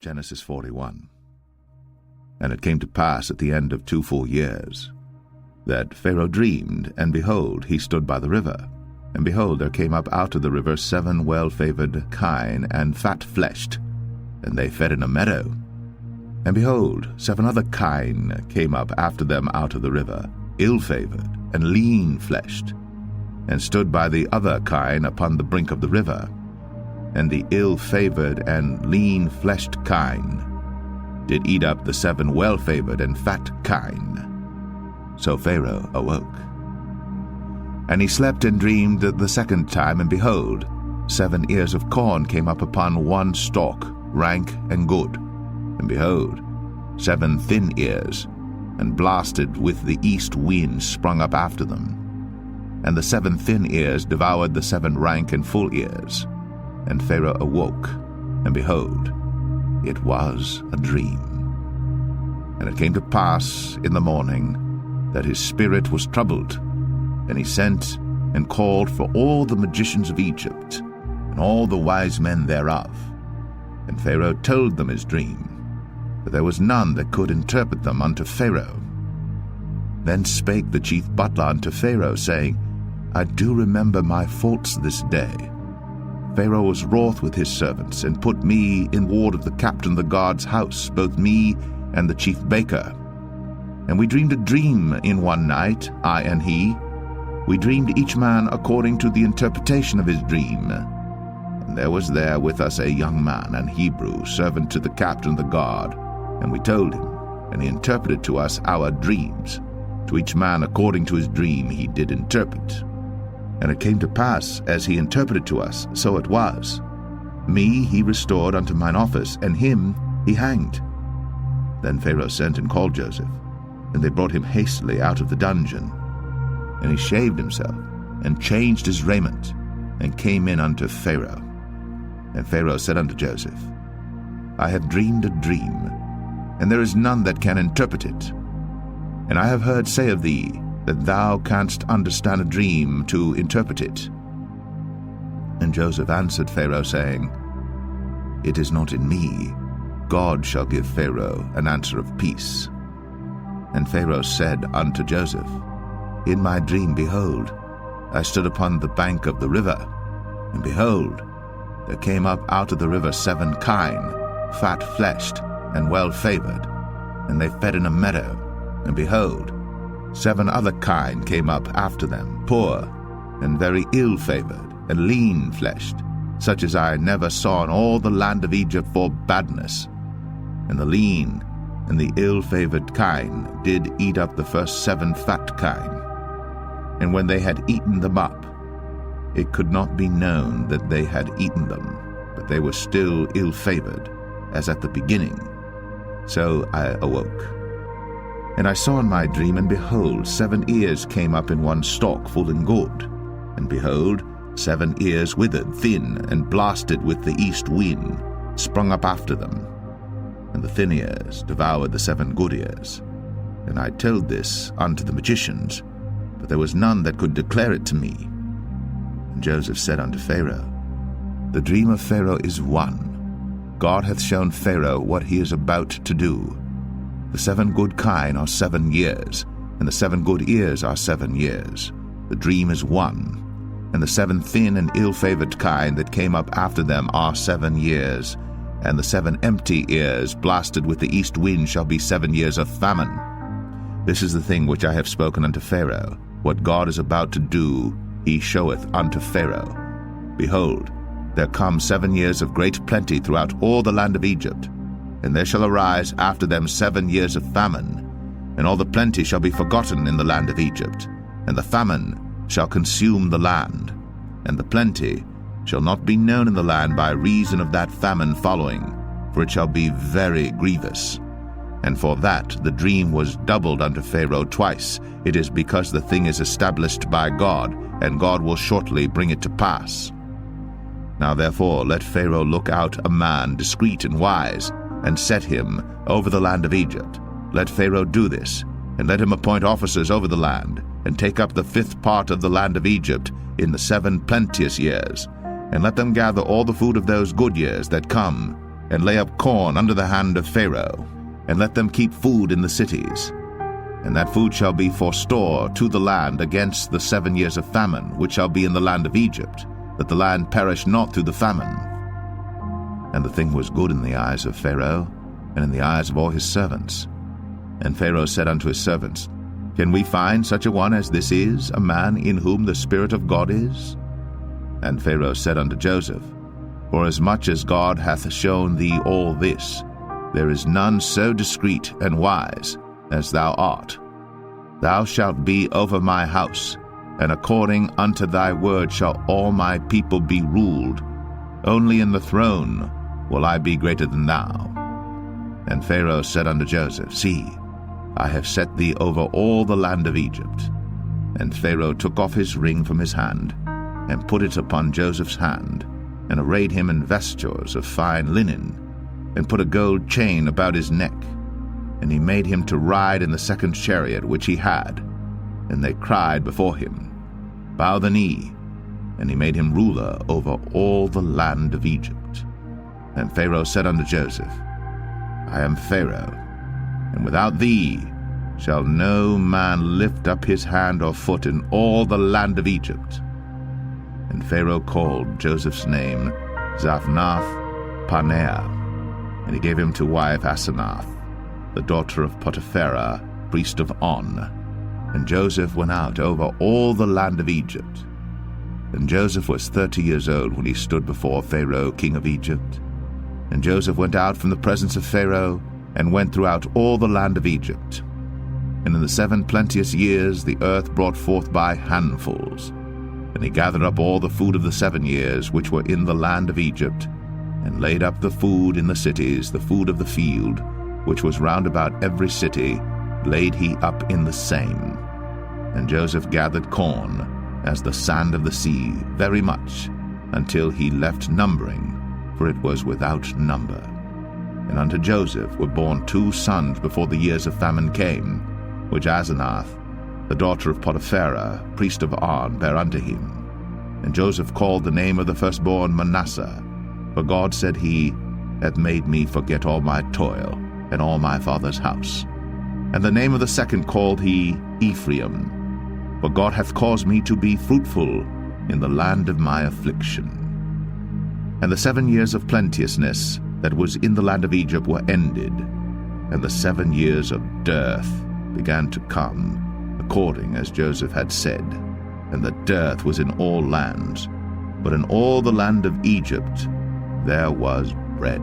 Genesis 41. And it came to pass at the end of 2 full years, that Pharaoh dreamed, and behold, he stood by the river. And behold, there came up out of the river 7 well-favored kine, and fat-fleshed, and they fed in a meadow. And behold, 7 other kine came up after them out of the river, ill-favored, and lean-fleshed, and stood by the other kine upon the brink of the river. And the ill-favored and lean-fleshed kine did eat up the 7 well-favored and fat kine. So Pharaoh awoke. And he slept and dreamed the second time, and behold, 7 ears of corn came up upon one stalk, rank and good. And behold, 7 thin ears, and blasted with the east wind, sprung up after them. And the 7 thin ears devoured the 7 rank and full ears. And Pharaoh awoke, and behold, it was a dream. And it came to pass in the morning that his spirit was troubled, and he sent and called for all the magicians of Egypt, and all the wise men thereof. And Pharaoh told them his dream, but there was none that could interpret them unto Pharaoh. Then spake the chief butler unto Pharaoh, saying, I do remember my faults this day. Pharaoh was wroth with his servants, and put me in ward of the captain of the guard's house, both me and the chief baker. And we dreamed a dream in one night, I and he. We dreamed each man according to the interpretation of his dream. And there was there with us a young man, an Hebrew, servant to the captain of the guard. And we told him, and he interpreted to us our dreams. To each man according to his dream he did interpret. And it came to pass, as he interpreted to us, so it was. Me he restored unto mine office, and him he hanged. Then Pharaoh sent and called Joseph, and they brought him hastily out of the dungeon. And he shaved himself, and changed his raiment, and came in unto Pharaoh. And Pharaoh said unto Joseph, I have dreamed a dream, and there is none that can interpret it. And I have heard say of thee, that thou canst understand a dream to interpret it. And Joseph answered Pharaoh, saying, It is not in me. God shall give Pharaoh an answer of peace. And Pharaoh said unto Joseph, In my dream, behold, I stood upon the bank of the river, and behold, there came up out of the river 7 kine, fat-fleshed and well-favored, and they fed in a meadow. And behold, 7 other kine came up after them, poor, and very ill-favored, and lean-fleshed, such as I never saw in all the land of Egypt for badness. And the lean and the ill-favored kine did eat up the first 7 fat kine. And when they had eaten them up, it could not be known that they had eaten them, but they were still ill-favored, as at the beginning. So I awoke. And I saw in my dream, and behold, 7 ears came up in one stalk, full and good. And behold, 7 ears withered, thin, and blasted with the east wind, sprung up after them. And the thin ears devoured the 7 good ears. And I told this unto the magicians, but there was none that could declare it to me. And Joseph said unto Pharaoh, The dream of Pharaoh is one. God hath shown Pharaoh what he is about to do. The 7 good kine are 7 years, and the 7 good ears are 7 years. The dream is one. And the 7 thin and ill-favored kine that came up after them are 7 years, and the 7 empty ears blasted with the east wind shall be 7 years of famine. This is the thing which I have spoken unto Pharaoh. What God is about to do, he showeth unto Pharaoh. Behold, there come 7 years of great plenty throughout all the land of Egypt, and there shall arise after them 7 years of famine, and all the plenty shall be forgotten in the land of Egypt, and the famine shall consume the land, and the plenty shall not be known in the land by reason of that famine following, for it shall be very grievous. And for that the dream was doubled unto Pharaoh twice. It is because the thing is established by God, and God will shortly bring it to pass. Now therefore let Pharaoh look out a man discreet and wise, and set him over the land of Egypt. Let Pharaoh do this, and let him appoint officers over the land, and take up the 5th part of the land of Egypt in the 7 plenteous years, and let them gather all the food of those good years that come, and lay up corn under the hand of Pharaoh, and let them keep food in the cities. And that food shall be for store to the land against the 7 years of famine, which shall be in the land of Egypt, that the land perish not through the famine. And the thing was good in the eyes of Pharaoh, and in the eyes of all his servants. And Pharaoh said unto his servants, Can we find such a one as this is, a man in whom the Spirit of God is? And Pharaoh said unto Joseph, Forasmuch as God hath shown thee all this, there is none so discreet and wise as thou art. Thou shalt be over my house, and according unto thy word shall all my people be ruled. Only in the throne will I be greater than thou. And Pharaoh said unto Joseph, See, I have set thee over all the land of Egypt. And Pharaoh took off his ring from his hand, and put it upon Joseph's hand, and arrayed him in vestures of fine linen, and put a gold chain about his neck. And he made him to ride in the second chariot which he had. And they cried before him, Bow the knee. And he made him ruler over all the land of Egypt. And Pharaoh said unto Joseph, I am Pharaoh, and without thee shall no man lift up his hand or foot in all the land of Egypt. And Pharaoh called Joseph's name Zaphnath-Paneah, and he gave him to wife Asenath, the daughter of Potipherah, priest of On. And Joseph went out over all the land of Egypt. And Joseph was 30 years old when he stood before Pharaoh, king of Egypt. And Joseph went out from the presence of Pharaoh, and went throughout all the land of Egypt. And in the 7 plenteous years the earth brought forth by handfuls. And he gathered up all the food of the 7 years which were in the land of Egypt, and laid up the food in the cities, the food of the field, which was round about every city, laid he up in the same. And Joseph gathered corn, as the sand of the sea, very much, until he left numbering, for it was without number. And unto Joseph were born 2 sons before the years of famine came, which Asenath, the daughter of Potipherah, priest of On, bare unto him. And Joseph called the name of the firstborn Manasseh, for God, said he, hath made me forget all my toil, and all my father's house. And the name of the second called he Ephraim, for God hath caused me to be fruitful in the land of my affliction. And the 7 years of plenteousness that was in the land of Egypt were ended, and the 7 years of dearth began to come, according as Joseph had said. And the dearth was in all lands, but in all the land of Egypt there was bread.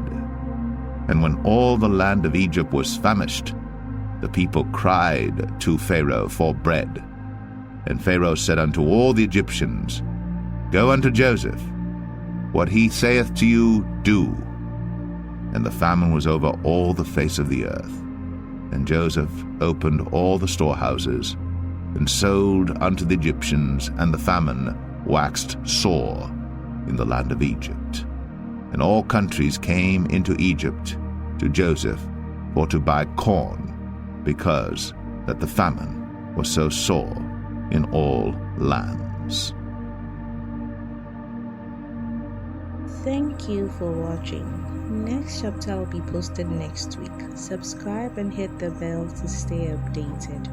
And when all the land of Egypt was famished, the people cried to Pharaoh for bread. And Pharaoh said unto all the Egyptians, Go unto Joseph, what he saith to you, do. And the famine was over all the face of the earth. And Joseph opened all the storehouses, and sold unto the Egyptians, and the famine waxed sore in the land of Egypt. And all countries came into Egypt to Joseph for to buy corn, because that the famine was so sore in all lands. Thank you for watching. Next chapter will be posted next week. Subscribe and hit the bell to stay updated.